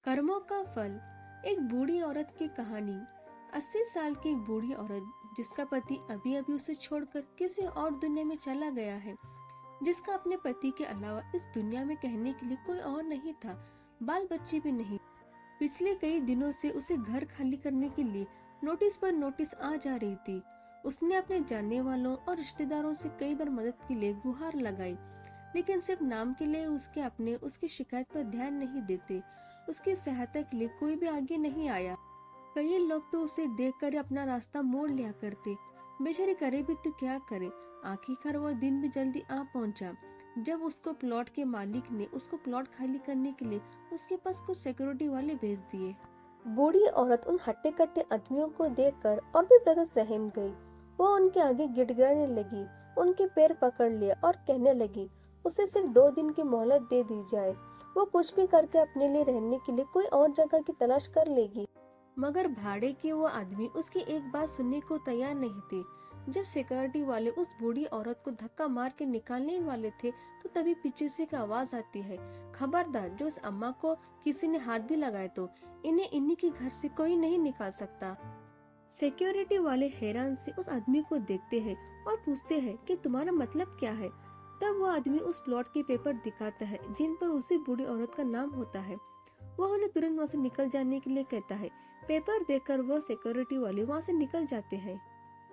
कर्मों का फल। एक बूढ़ी औरत की कहानी। 80 साल की एक बूढ़ी औरत जिसका पति अभी अभी उसे छोड़कर किसी और दुनिया में चला गया है, जिसका अपने पति के अलावा इस दुनिया में कहने के लिए कोई और नहीं था, बाल बच्चे भी नहीं। पिछले कई दिनों से उसे घर खाली करने के लिए नोटिस पर नोटिस आ जा रही थी। उसने अपने जानने वालों और रिश्तेदारों से कई बार मदद के लिए गुहार लगाई, लेकिन सिर्फ नाम के लिए उसके अपने उसकी शिकायत पर ध्यान नहीं देते। उसकी सहायता के लिए कोई भी आगे नहीं आया। कई लोग तो उसे देखकर अपना रास्ता मोड़ लिया करते। बेचारे करे भी तो क्या करे। आखिरकार वह दिन भी जल्दी आ पहुंचा जब उसको प्लॉट के मालिक ने उसको प्लॉट खाली करने के लिए उसके पास कुछ सिक्योरिटी वाले भेज दिए। बूढ़ी औरत उन हट्टे कट्टे आदमियों को देखकर और भी ज्यादा सहम गई। वो उनके आगे गिड़गिड़ाने लगी, उनके पैर पकड़ लिए और कहने लगी, उसे सिर्फ 2 दिन की मोहलत दे दी जाए। वो कुछ भी करके अपने लिए रहने के लिए कोई और जगह की तलाश कर लेगी। मगर भाड़े के वो आदमी उसकी एक बात सुनने को तैयार नहीं थे। जब सिक्योरिटी वाले उस बूढ़ी औरत को धक्का मार के निकालने वाले थे, तो तभी पीछे से एक आवाज आती है, खबरदार, जो इस अम्मा को किसी ने हाथ भी लगाए तो इन्हें इन्हीं के घर से कोई नहीं निकाल सकता। सिक्योरिटी वाले हैरान से उस आदमी को देखते हैं और पूछते हैं कि तुम्हारा मतलब क्या है। तब वो आदमी उस प्लॉट के पेपर दिखाता है जिन पर उसी बूढ़ी औरत का नाम होता है। वह उन्हें तुरंत वहाँ से निकल जाने के लिए कहता है। पेपर देखकर वह सिक्योरिटी वाले वहाँ से निकल जाते हैं।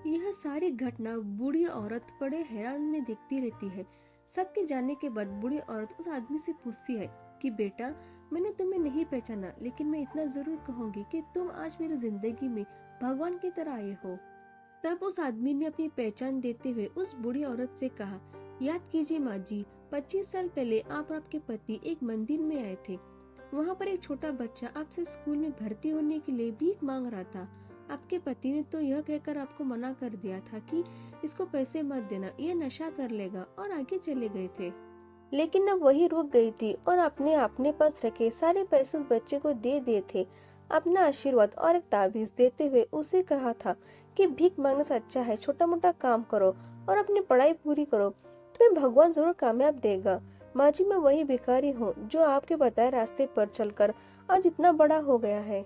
यह सारी घटना बूढ़ी औरत बड़े हैरान में देखती रहती है। सबके जाने के बाद बूढ़ी औरत उस आदमी से पूछती है कि बेटा, मैंने तुम्हें नहीं पहचाना, लेकिन मैं इतना जरूर कहूंगी कि तुम आज मेरी जिंदगी में भगवान की तरह आए हो। तब उस आदमी ने अपनी पहचान देते हुए उस बूढ़ी औरत से कहा, याद कीजिए माँ जी, 25 साल पहले आप और आपके पति एक मंदिर में आए थे। वहाँ पर एक छोटा बच्चा आपसे स्कूल में भर्ती होने के लिए भीख मांग रहा था। आपके पति ने तो यह कहकर आपको मना कर दिया था कि इसको पैसे मत देना, यह नशा कर लेगा, और आगे चले गए थे। लेकिन अब वही रुक गई थी और अपने पास रखे सारे पैसे उस बच्चे को दे दिए थे। अपना आशीर्वाद और एक ताबीज देते हुए उसे कहा था कि भीख मांगने से अच्छा है छोटा मोटा काम करो और अपनी पढ़ाई पूरी करो, तुम्हें भगवान जरूर कामयाब देगा। माँ जी, मैं वही भिखारी हूँ जो आपके बताए रास्ते पर चलकर आज इतना बड़ा हो गया है,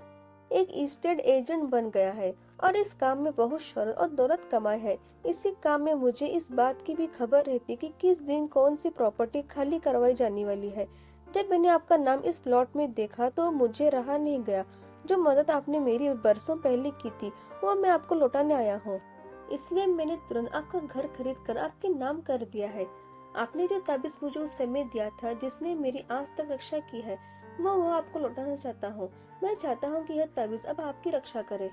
एक स्टेट एजेंट बन गया है और इस काम में बहुत शोहरत और दौलत कमाई है। इसी काम में मुझे इस बात की भी खबर रहती कि किस दिन कौन सी प्रॉपर्टी खाली करवाई जाने वाली है। जब मैंने आपका नाम इस प्लॉट में देखा तो मुझे रहा नहीं गया। जो मदद आपने मेरी बरसों पहले की थी वो मैं आपको लौटाने आया हूँ। इसलिए मैंने तुरंत आपका घर खरीद कर आपके नाम कर दिया है। आपने जो ताबीज मुझे उस समय दिया था जिसने मेरी आज तक रक्षा की है, वो आपको लौटाना चाहता हूँ। मैं चाहता हूँ कि यह ताबीज अब आपकी रक्षा करे।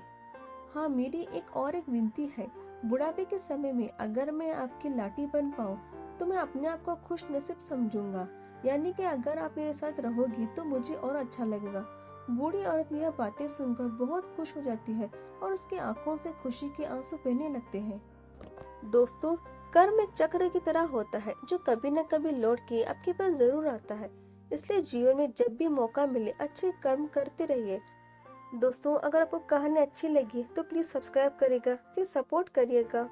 हाँ, मेरी एक विनती है। बुढ़ापे के समय में अगर मैं आपकी लाठी बन पाऊँ तो मैं अपने आप को खुश नसीब समझूंगा। यानी कि अगर आप मेरे साथ रहोगी तो मुझे और अच्छा लगेगा। बूढ़ी औरत यह बातें सुनकर बहुत खुश हो जाती है और उसकी आंखों से खुशी के आंसू बहने लगते हैं। दोस्तों, कर्म एक चक्र की तरह होता है जो कभी न कभी लौट के आपके पास जरूर आता है। इसलिए जीवन में जब भी मौका मिले अच्छे कर्म करते रहिए। दोस्तों, अगर आपको कहानी अच्छी लगी तो प्लीज सब्सक्राइब करिएगा, प्लीज सपोर्ट करिएगा।